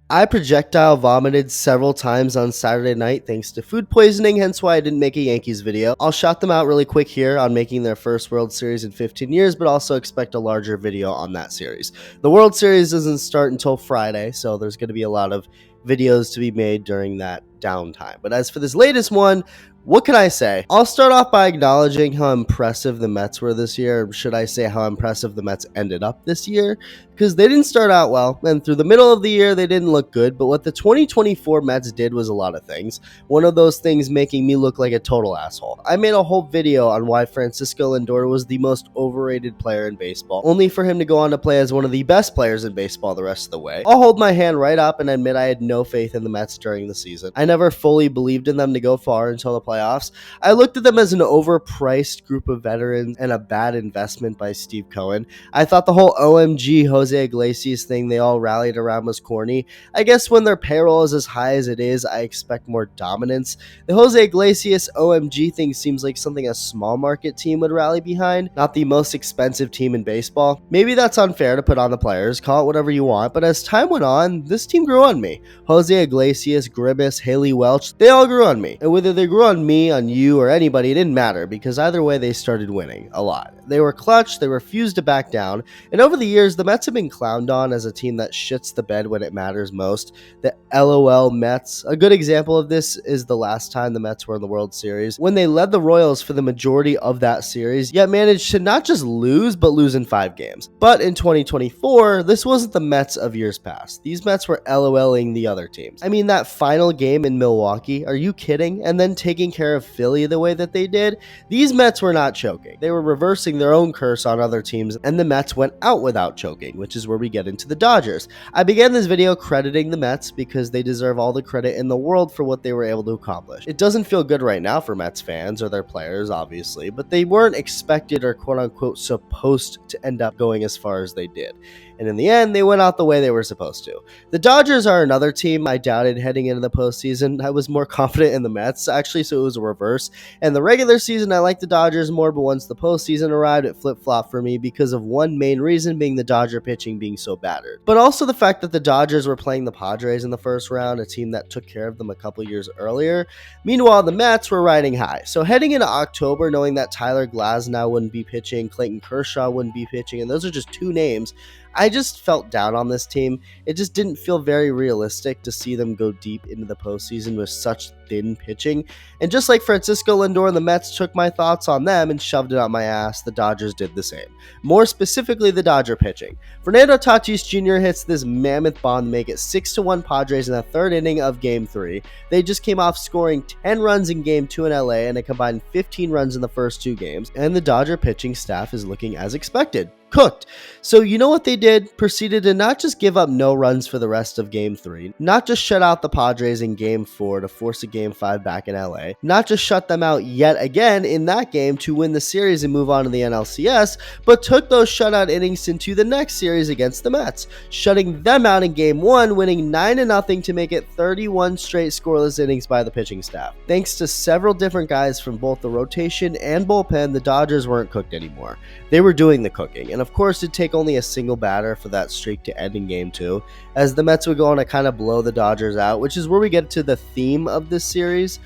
I projectile vomited several times on Saturday night thanks to food poisoning, hence why I didn't make a Yankees video. I'll shout them out really quick here on making their first World Series in 15 years, but also expect a larger video on that series. The World Series doesn't start until Friday, so there's going to be a lot of videos to be made during that downtime. But as for this latest one, what can I say? I'll start off by acknowledging how impressive the Mets were this year. Or should I say how impressive the Mets ended up this year? Because they didn't start out well, and through the middle of the year, they didn't look good. But what the 2024 Mets did was a lot of things. One of those things making me look like a total asshole. I made a whole video on why Francisco Lindor was the most overrated player in baseball, only for him to go on to play as one of the best players in baseball the rest of the way. I'll hold my hand right up and admit I had no faith in the Mets during the season. I never fully believed in them to go far until the playoffs. I looked at them as an overpriced group of veterans and a bad investment by Steve Cohen. I thought the whole OMG Jose Iglesias thing they all rallied around was corny. I guess when their payroll is as high as it is, I expect more dominance. The Jose Iglesias OMG thing seems like something a small market team would rally behind, not the most expensive team in baseball. Maybe that's unfair to put on the players, call it whatever you want, but as time went on, this team grew on me. Jose Iglesias, Grimace, Haley Welch, they all grew on me. And whether they grew on me, on you, or anybody, it didn't matter, because either way they started winning a lot. They were clutch, they refused to back down, and over the years the Mets have been clowned on as a team that shits the bed when it matters most. The LOL Mets. A good example of this is the last time the Mets were in the World Series, when they led the Royals for the majority of that series, yet managed to not just lose, but lose in 5 games. But in 2024, this wasn't the Mets of years past. These Mets were LOLing the other teams. I mean, that final game in Milwaukee, are you kidding? And then taking care of Philly the way that they did? These Mets were not choking. They were reversing their own curse on other teams, and the Mets went out without choking, which is where we get into the Dodgers. I began this video crediting the Mets because they deserve all the credit in the world for what they were able to accomplish. It doesn't feel good right now for Mets fans or their players, obviously, but they weren't expected or quote-unquote supposed to end up going as far as they did. And in the end, they went out the way they were supposed to. The Dodgers are another team I doubted heading into the postseason. I was more confident in the Mets, actually, so it was a reverse. And the regular season, I liked the Dodgers more, but once the postseason arrived, it flip-flopped for me because of one main reason being the Dodger pitching being so battered. But also the fact that the Dodgers were playing the Padres in the first round, a team that took care of them a couple years earlier. Meanwhile, the Mets were riding high. So heading into October, knowing that Tyler Glasnow wouldn't be pitching, Clayton Kershaw wouldn't be pitching, and those are just 2 names, I just felt down on this team. It just didn't feel very realistic to see them go deep into the postseason with such thin pitching. And just like Francisco Lindor and the Mets took my thoughts on them and shoved it up my ass, the Dodgers did the same. More specifically, the Dodger pitching. Fernando Tatis Jr. hits this mammoth bomb to make it 6-1 Padres in the 3rd inning of Game 3. They just came off scoring 10 runs in Game 2 in LA and a combined 15 runs in the first 2 games. And the Dodger pitching staff is looking as expected. Cooked. So you know what they did? Proceeded to not just give up no runs for the rest of Game 3, not just shut out the Padres in Game 4 to force a Game 5 back in LA, not just shut them out yet again in that game to win the series and move on to the NLCS, but took those shutout innings into the next series against the Mets, shutting them out in Game 1, winning 9-0 to make it 31 straight scoreless innings by the pitching staff. Thanks to several different guys from both the rotation and bullpen, the Dodgers weren't cooked anymore. They were doing the cooking, and of course it'd take only a single batter for that streak to end in Game 2, as the Mets would go on to kind of blow the Dodgers out, which is where we get to the theme of this series: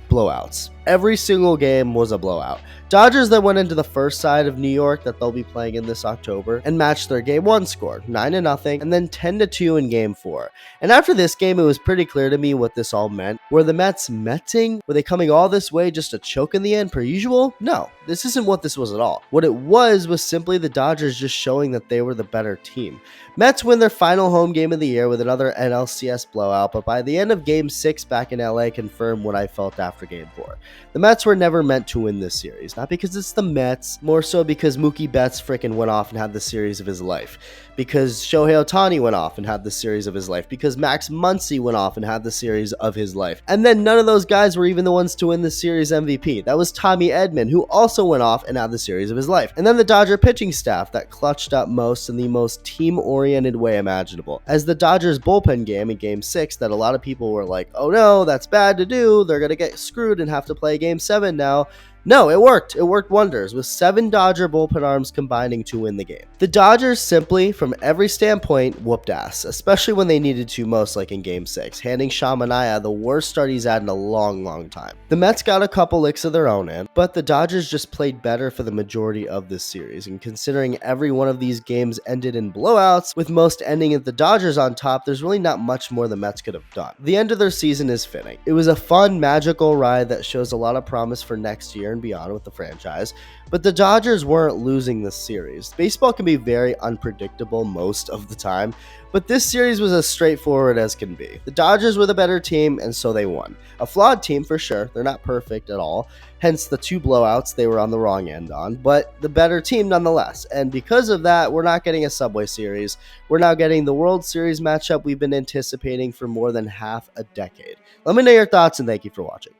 blowouts. Every single game was a blowout. Dodgers then went into the first side of New York that they'll be playing in this October and matched their Game 1 score, 9-0, and then 10-2 in Game 4. And after this game, it was pretty clear to me what this all meant. Were the Mets Metsing? Were they coming all this way just to choke in the end per usual? No, this isn't what this was at all. What it was simply the Dodgers just showing that they were the better team. Mets win their final home game of the year with another NLCS blowout, but by the end of Game 6 back in LA confirmed what I felt after Game 4. The Mets were never meant to win this series, not because it's the Mets, more so because Mookie Betts frickin' went off and had the series of his life, because Shohei Ohtani went off and had the series of his life, because Max Muncy went off and had the series of his life. And then none of those guys were even the ones to win the series MVP. That was Tommy Edman, who also went off and had the series of his life. And then the Dodger pitching staff that clutched up most in the most team-oriented way imaginable. As the Dodgers bullpen game in Game 6 that a lot of people were like, oh no, that's bad to do, they're gonna get screwed and have to play Game 7 now. No, it worked. It worked wonders, with 7 Dodger bullpen arms combining to win the game. The Dodgers simply, from every standpoint, whooped ass, especially when they needed to most, like in Game 6, handing Shamanaya the worst start he's had in a long time. The Mets got a couple licks of their own in, but the Dodgers just played better for the majority of this series, and considering every one of these games ended in blowouts, with most ending at the Dodgers on top, there's really not much more the Mets could have done. The end of their season is fitting. It was a fun, magical ride that shows a lot of promise for next year and beyond with the franchise, but the Dodgers weren't losing this series. Baseball can be very unpredictable most of the time, but this series was as straightforward as can be. The Dodgers were the better team, and so they won. A flawed team for sure, they're not perfect at all, hence the 2 blowouts they were on the wrong end on, but the better team nonetheless, and because of that, we're not getting a Subway Series. We're now getting the World Series matchup we've been anticipating for more than half a decade. Let me know your thoughts, and thank you for watching.